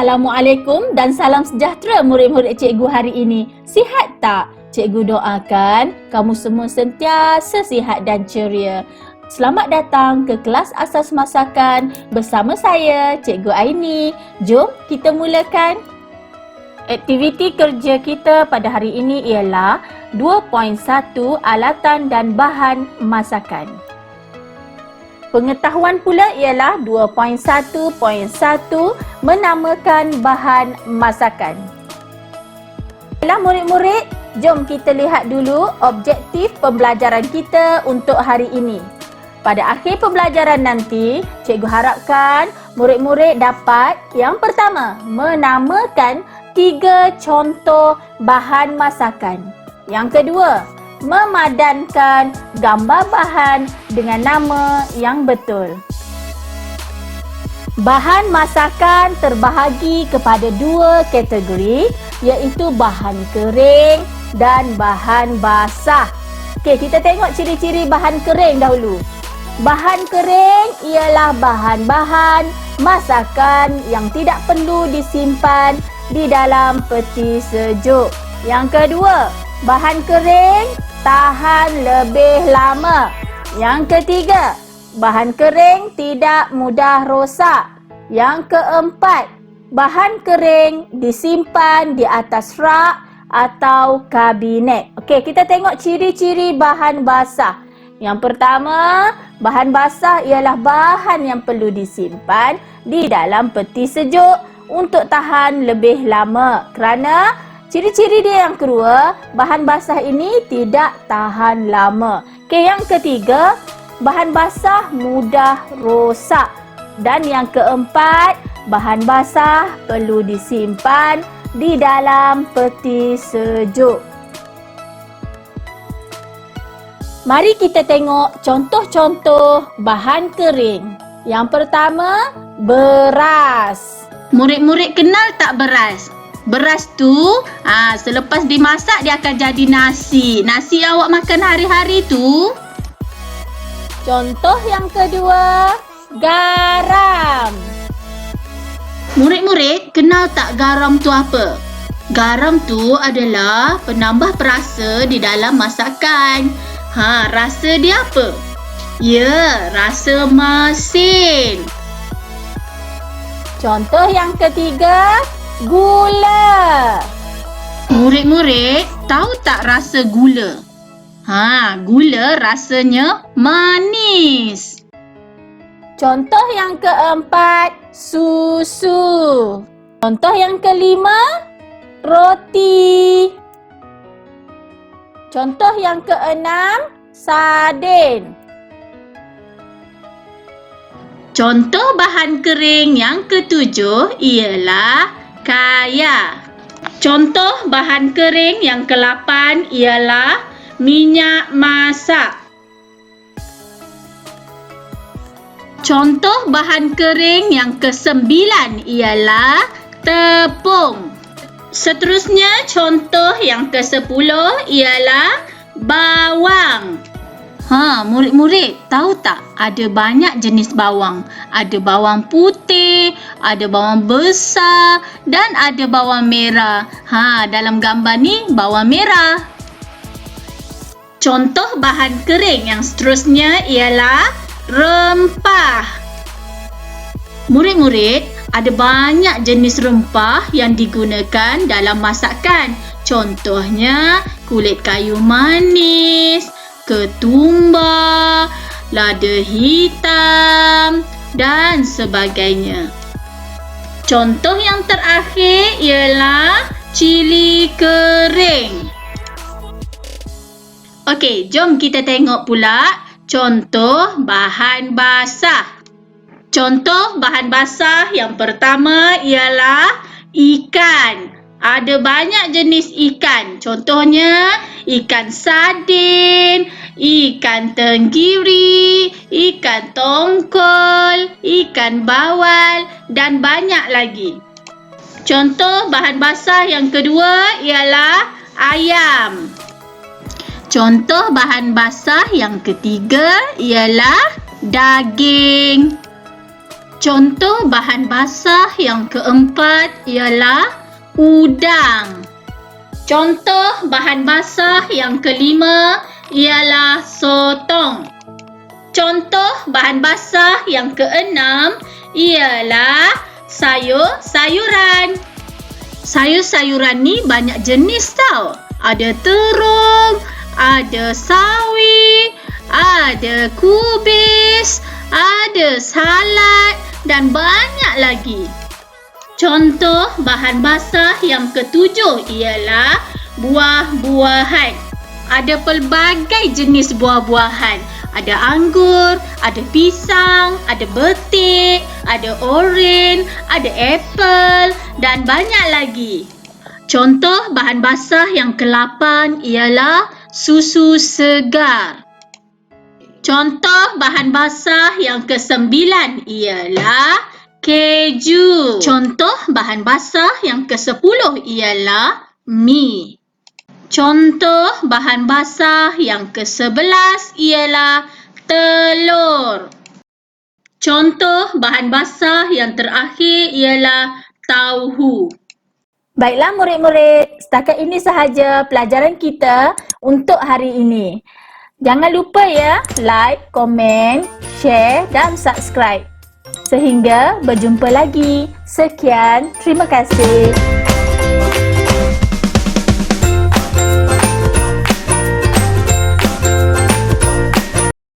Assalamualaikum dan salam sejahtera murid-murid cikgu hari ini. Sihat tak? Cikgu doakan kamu semua sentiasa sihat dan ceria. Selamat datang ke kelas asas masakan bersama saya, Cikgu Aini. Jom kita mulakan. Aktiviti kerja kita pada hari ini ialah 2.1 alatan dan bahan masakan. Pengetahuan pula ialah 2.1.1 menamakan bahan masakan. Baiklah murid-murid, jom kita lihat dulu objektif pembelajaran kita untuk hari ini. Pada akhir pembelajaran nanti, cikgu harapkan murid-murid dapat yang pertama, menamakan 3 contoh bahan masakan. Yang kedua, memadankan gambar bahan dengan nama yang betul. Bahan masakan terbahagi kepada 2 kategori, iaitu bahan kering dan bahan basah. Okey, kita tengok ciri-ciri bahan kering dahulu. Bahan kering ialah bahan-bahan masakan yang tidak perlu disimpan di dalam peti sejuk. Yang kedua, bahan kering tahan lebih lama. Yang ketiga, bahan kering tidak mudah rosak. Yang keempat, bahan kering disimpan di atas rak atau kabinet. Okey, kita tengok ciri-ciri bahan basah. Yang pertama, bahan basah ialah bahan yang perlu disimpan di dalam peti sejuk untuk tahan lebih lama. Kerana ciri-ciri dia yang kedua, bahan basah ini tidak tahan lama. Okey, yang ketiga, bahan basah mudah rosak. Dan yang keempat, bahan basah perlu disimpan di dalam peti sejuk. Mari kita tengok contoh-contoh bahan kering. Yang pertama, beras. Murid-murid kenal tak beras? Beras tu, selepas dimasak dia akan jadi nasi. Nasi yang awak makan hari-hari tu. Contoh yang kedua, garam. Murid-murid kenal tak garam tu apa? Garam tu adalah penambah perasa di dalam masakan. Rasa dia apa? Ya, rasa masin. Contoh yang ketiga, gula. Murid-murid tahu tak rasa gula? Gula rasanya manis. Contoh yang keempat, susu. Contoh yang kelima, roti. Contoh yang keenam, sardin. Contoh bahan kering yang ketujuh ialah kaya. Contoh bahan kering yang ke-8 ialah minyak masak. Contoh bahan kering yang ke-9 ialah tepung. Seterusnya, contoh yang ke-10 ialah bawang. Murid-murid tahu tak ada banyak jenis bawang? Ada bawang putih, ada bawang besar dan ada bawang merah. Dalam gambar ni bawang merah. Contoh bahan kering yang seterusnya ialah rempah. Murid-murid, ada banyak jenis rempah yang digunakan dalam masakan. Contohnya kulit kayu manis, ketumbar, lada hitam dan sebagainya. Contoh yang terakhir ialah cili kering. Okey, jom kita tengok pula contoh bahan basah. Contoh bahan basah yang pertama ialah ikan. Ada banyak jenis ikan. Contohnya ikan sardin, ikan tenggiri, ikan tongkol, ikan bawal dan banyak lagi. Contoh bahan basah yang kedua ialah ayam. Contoh bahan basah yang ketiga ialah daging. Contoh bahan basah yang keempat ialah udang. Contoh bahan basah yang kelima ialah sotong. Contoh bahan basah yang keenam ialah sayur-sayuran. Sayur-sayuran ni banyak jenis tau. Ada terung, ada sawi, ada kubis, ada salad dan banyak lagi. Contoh bahan basah yang ketujuh ialah buah-buahan. Ada pelbagai jenis buah-buahan. Ada anggur, ada pisang, ada betik, ada oren, ada apple dan banyak lagi. Contoh bahan basah yang ke-8 ialah susu segar. Contoh bahan basah yang ke-9 ialah keju. Contoh bahan basah yang ke-10 ialah mi. Contoh bahan basah yang ke-11 ialah telur. Contoh bahan basah yang terakhir ialah tauhu. Baiklah murid-murid, setakat ini sahaja pelajaran kita untuk hari ini. Jangan lupa ya, like, komen, share dan subscribe. Sehingga berjumpa lagi. Sekian, terima kasih.